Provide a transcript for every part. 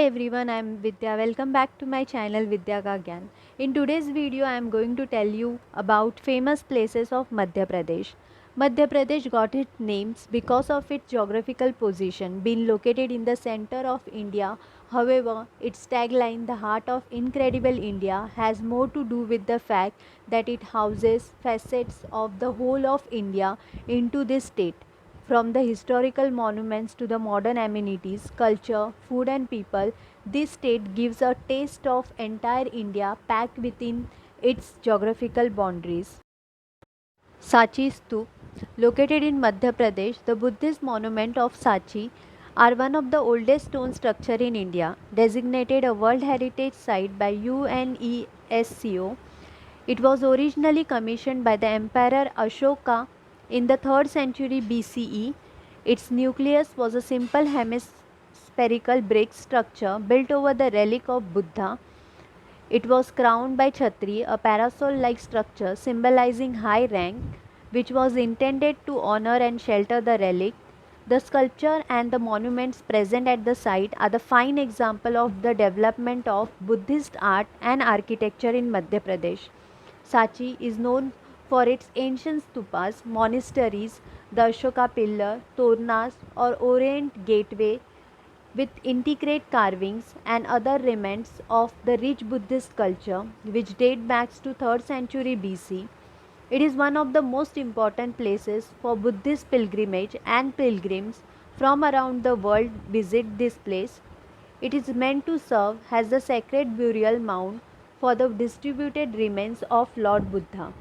everyone, I am Vidya. Welcome back to my channel Vidya Ka Gyan. In today's video, I am going to tell you about famous places of Madhya Pradesh. Madhya Pradesh got its names because of its geographical position, being located in the center of India. However, its tagline, "The Heart of Incredible India," has more to do with the fact that it houses facets of the whole of India into this state. From the historical monuments to the modern amenities, culture, food, and people, this state gives a taste of entire India packed within its geographical boundaries. Sachi Stup, located in Madhya Pradesh, the Buddhist monument of Sachi, are one of the oldest stone structure in India, designated a World Heritage Site by UNESCO. It was originally commissioned by the Emperor Ashoka in the 3rd century BCE. Its nucleus was a simple hemispherical brick structure built over the relic of Buddha. It was crowned by Chhatri, a parasol like structure symbolizing high rank, which was intended to honor and shelter the relic. The sculpture and the monuments present at the site are the fine example of the development of Buddhist art and architecture in Madhya Pradesh. Sachi is known for its ancient stupas, monasteries, the Ashoka pillar, tornas or orient gateway with intricate carvings and other remnants of the rich Buddhist culture which date back to 3rd century BC. It is one of the most important places for Buddhist pilgrimage and pilgrims from around the world visit this place. It is meant to serve as the sacred burial mound for the distributed remains of Lord Buddha.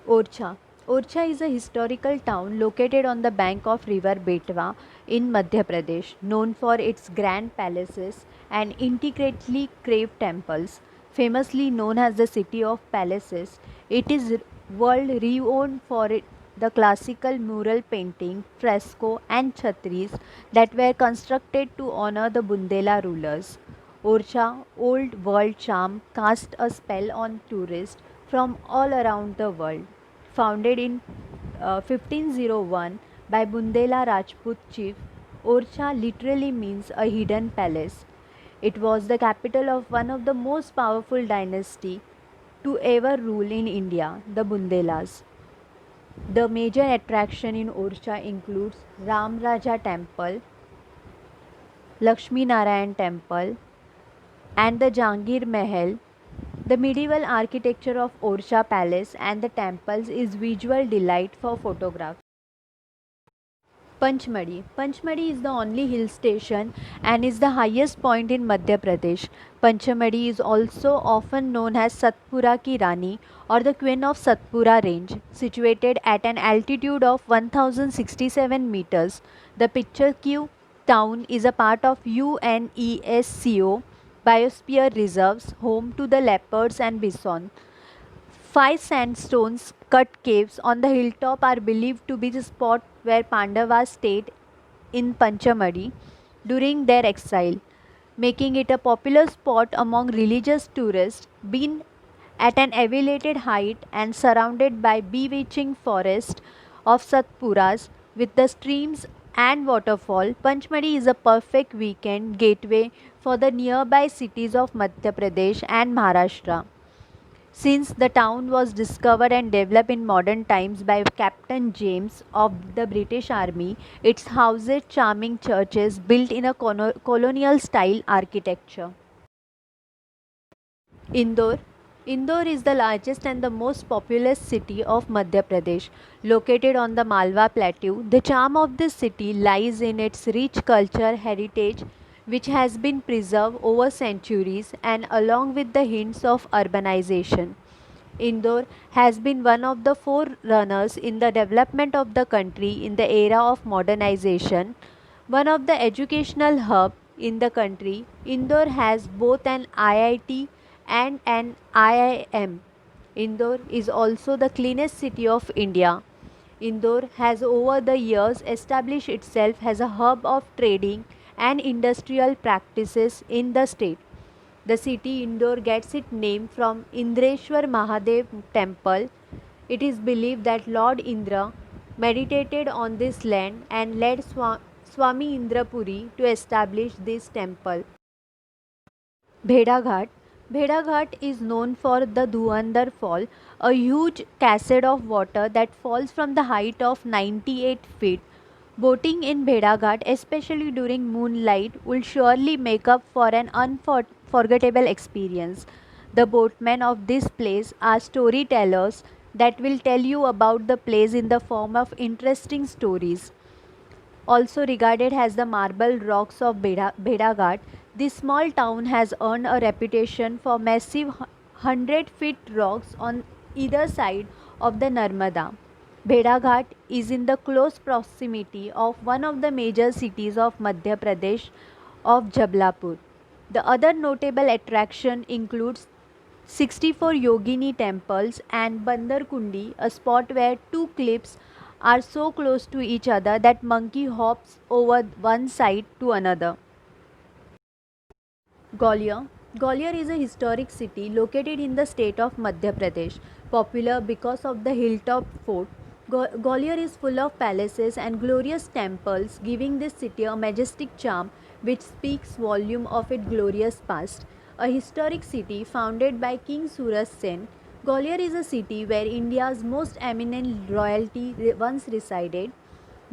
Orcha. Orcha is a historical town located on the bank of river Betwa in Madhya Pradesh, known for its grand palaces and intricately carved temples. Famously known as the City of Palaces, it is world renowned for the classical mural painting, fresco and chhatris that were constructed to honor the Bundela rulers. Orcha, old world charm, cast a spell on tourists from all around the world. Founded in 1501 by Bundela Rajput chief, Orcha literally means a hidden palace. It was the capital of one of the most powerful dynasty to ever rule in India, the Bundelas. The major attraction in Orcha includes Ram Raja Temple, Lakshmi Narayan Temple, and the Jahangir Mahal. The medieval architecture of Orcha Palace and the temples is visual delight for photographs. Panchmadi. Panchmadi is the only hill station and is the highest point in Madhya Pradesh. Panchmadi is also often known as Satpura Ki Rani or the Queen of Satpura range, situated at an altitude of 1067 meters. The picturesque town is a part of UNESCO Biosphere Reserves, home to the leopards and bison. 5 sandstones cut caves on the hilltop are believed to be the spot where Pandavas stayed in Panchamadi during their exile, making it a popular spot among religious tourists. Being at an elevated height and surrounded by bewitching forest of Satpuras with the streams and waterfall, Panchmadi is a perfect weekend gateway for the nearby cities of Madhya Pradesh and Maharashtra. Since the town was discovered and developed in modern times by Captain James of the British Army, it houses charming churches built in a colonial style architecture. Indore. Indore is the largest and the most populous city of Madhya Pradesh. Located on the Malwa Plateau, the charm of this city lies in its rich culture heritage, which has been preserved over centuries and along with the hints of urbanization. Indore has been one of the forerunners in the development of the country in the era of modernization. One of the educational hub in the country, Indore has both an IIT and an IIM. Indore is also the cleanest city of India. Indore has over the years established itself as a hub of trading and industrial practices in the state. The city Indore gets its name from Indreshwar Mahadev temple. It is believed that Lord Indra meditated on this land and led Swami Indrapuri to establish this temple. Bheda Ghat. Bheda Ghat is known for the Dhuandar Fall, a huge cascade of water that falls from the height of 98 feet. Boating in Bheda Ghat, especially during moonlight, will surely make up for an unforgettable experience. The boatmen of this place are storytellers that will tell you about the place in the form of interesting stories. Also regarded as the marble rocks of Bhedaghat, this small town has earned a reputation for massive 100-feet rocks on either side of the Narmada. Bhedaghat is in the close proximity of one of the major cities of Madhya Pradesh of Jabalpur. The other notable attraction includes 64 yogini temples and Bandar Kundi, a spot where two cliffs are so close to each other that monkey hops over one side to another. Gwalior. Gwalior is a historic city located in the state of Madhya Pradesh, popular because of the hilltop fort. Gwalior is full of palaces and glorious temples, giving this city a majestic charm which speaks volume of its glorious past. A historic city founded by King Suraj Sen, Gwalior is a city where India's most eminent royalty once resided.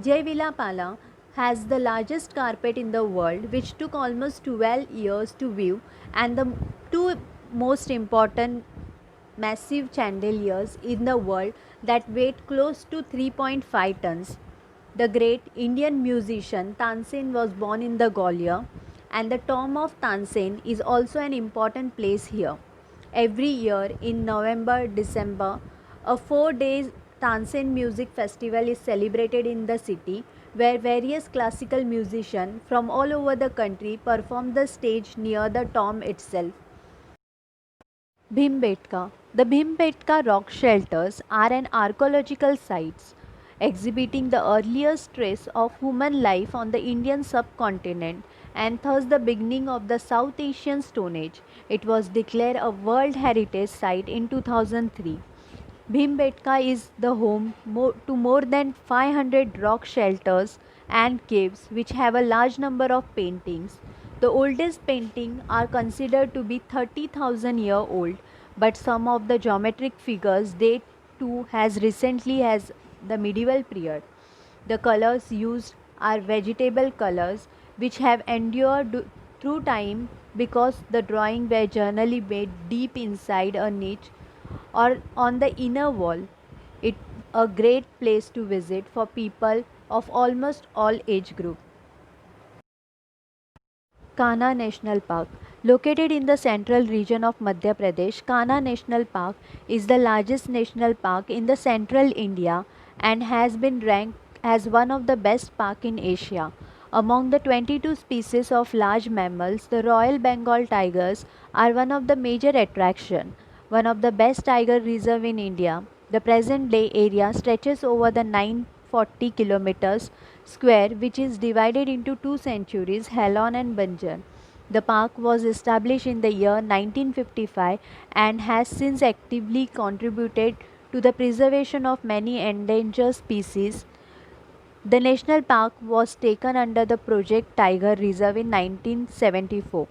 Jaivilapala has the largest carpet in the world, which took almost 12 years to view, and the two most important massive chandeliers in the world that weigh close to 3.5 tons. The great Indian musician Tansen was born in the Gwalior, and the tomb of Tansen is also an important place here. Every year in November December, a 4 days Tansen music festival is celebrated in the city where various classical musicians from all over the country perform the stage near the tomb itself. Bhimbetka. The Bhimbetka rock shelters are an archaeological sites exhibiting the earliest trace of human life on the Indian subcontinent and thus the beginning of the South Asian Stone Age. It was declared a World Heritage Site in 2003. Bhimbetka is the home to more than 500 rock shelters and caves which have a large number of paintings. The oldest paintings are considered to be 30,000 year old, but some of the geometric figures date to as recently as the medieval period. The colors used are vegetable colors which have endured through time because the drawings were generally made deep inside a niche or on the inner wall. It's a great place to visit for people of almost all age group. Kanha National Park. Located in the central region of Madhya Pradesh, Kanha National Park is the largest national park in the central India and has been ranked as one of the best parks in Asia. Among the 22 species of large mammals, the Royal Bengal tigers are one of the major attractions. One of the best tiger reserve in India. The present day area stretches over the 940 kilometers square, which is divided into two sanctuaries, Halon and Banjar. The park was established in the year 1955 and has since actively contributed to the preservation of many endangered species. The national park was taken under the Project Tiger Reserve in 1974.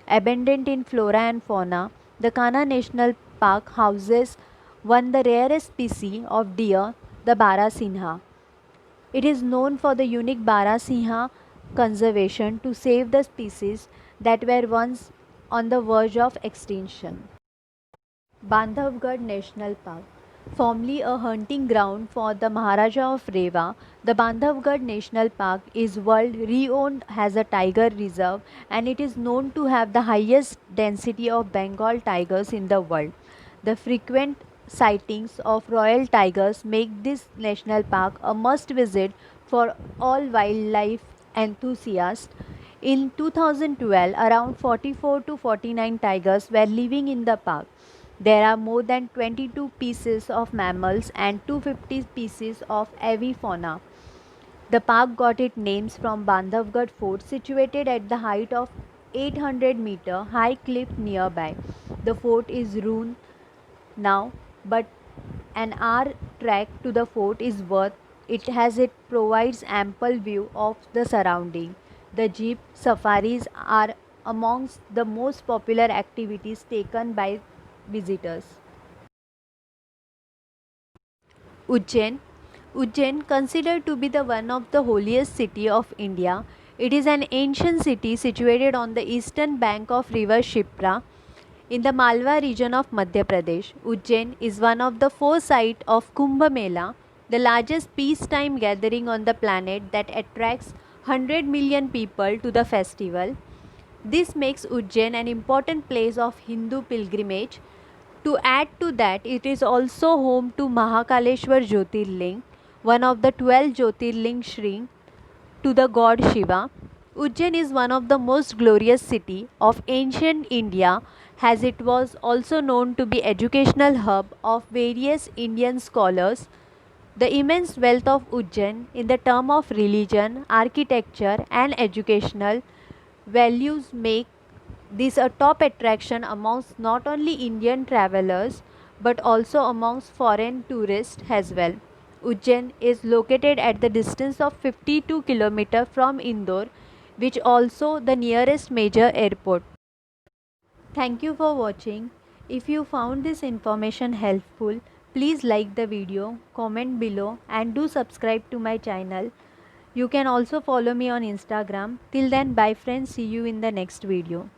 Abundant in flora and fauna, the Kanha National Park houses one of the rarest species of deer, the Barasinha. It is known for the unique Barasinha conservation to save the species that were once on the verge of extinction. Bandhavgarh National Park. Formerly a hunting ground for the Maharaja of Rewa, the Bandhavgarh National Park is world renowned as a tiger reserve and it is known to have the highest density of Bengal tigers in the world. The frequent sightings of royal tigers make this national park a must visit for all wildlife enthusiasts. In 2012, around 44 to 49 tigers were living in the park. There are more than 22 species of mammals and 250 species of avifauna. The park got its names from Bandhavgarh Fort, situated at the height of 800-meter high cliff nearby. The fort is ruined now, but an hour trek to the fort is worth it provides ample view of the surrounding. The jeep safaris are amongst the most popular activities taken by visitors. Ujjain. Ujjain, considered to be the one of the holiest city of India, it is an ancient city situated on the eastern bank of river Shipra in the Malwa region of Madhya Pradesh. Ujjain is one of the four sites of Kumbh Mela, the largest peacetime gathering on the planet that attracts 100 million people to the festival. This makes Ujjain an important place of Hindu pilgrimage. To add to that, it is also home to Mahakaleshwar Jyotirling, one of the 12 Jyotirling Shri to the god Shiva. Ujjain is one of the most glorious city of ancient India, as it was also known to be educational hub of various Indian scholars. The immense wealth of Ujjain in the term of religion, architecture and educational values make this a top attraction amongst not only Indian travelers but also amongst foreign tourists as well. Ujjain is located at the distance of 52 km from Indore, which also the nearest major airport. Thank you for watching. If you found this information helpful, please like the video, comment below and do subscribe to my channel. You can also follow me on Instagram. Till then, bye friends, see you in the next video.